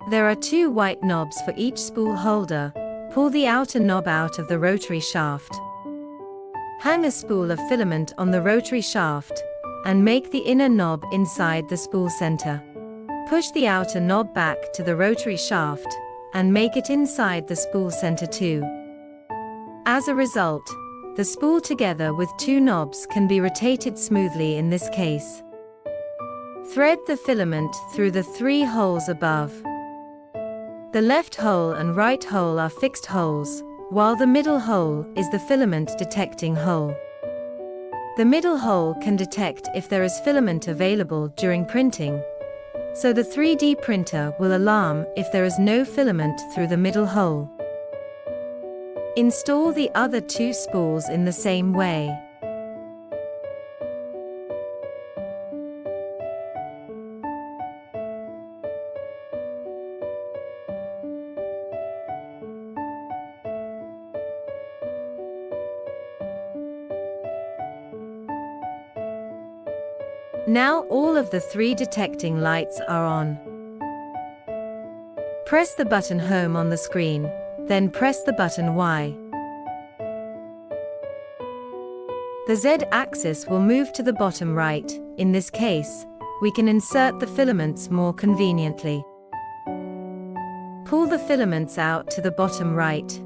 There are two white knobs for each spool holder. Pull the outer knob out of the rotary shaft. Hang a spool of filament on the rotary shaft, and make the inner knob inside the spool center. Push the outer knob back to the rotary shaft, and make it inside the spool center too. As a result, the spool together with two knobs can be rotated smoothly in this case. Thread the filament through the 3 holes above. The left hole and right hole are fixed holes, while the middle hole is the filament detecting hole. The middle hole can detect if there is filament available during printing, so the 3D printer will alarm if there is no filament through the middle hole. Install the other 2 spools in the same way. Now all of the 3 detecting lights are on. Press the button Home on the screen, then press the button Y. The Z-axis will move to the bottom right. In this case, we can insert the filaments more conveniently. Pull the filaments out to the bottom right.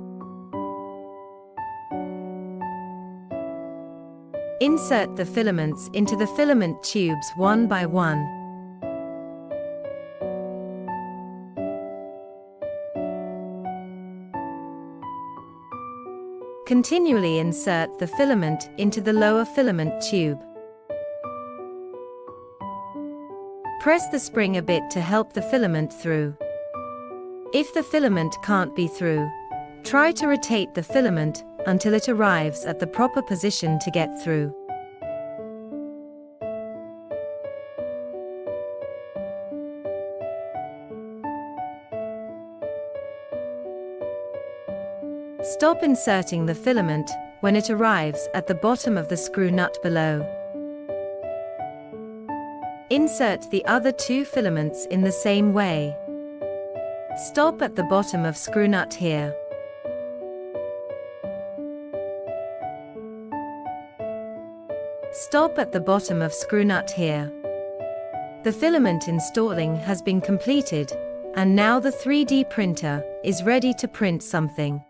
Insert the filaments into the filament tubes one by one. Continually insert the filament into the lower filament tube. Press the spring a bit to help the filament through. If the filament can't be through, try to rotate the filament until it arrives at the proper position to get through. Stop inserting the filament when it arrives at the bottom of the screw nut below. Insert the other 2 filaments in the same way. Stop at the bottom of screw nut here. Stop at the bottom of screw nut here. The filament installing has been completed, and now the 3D printer is ready to print something.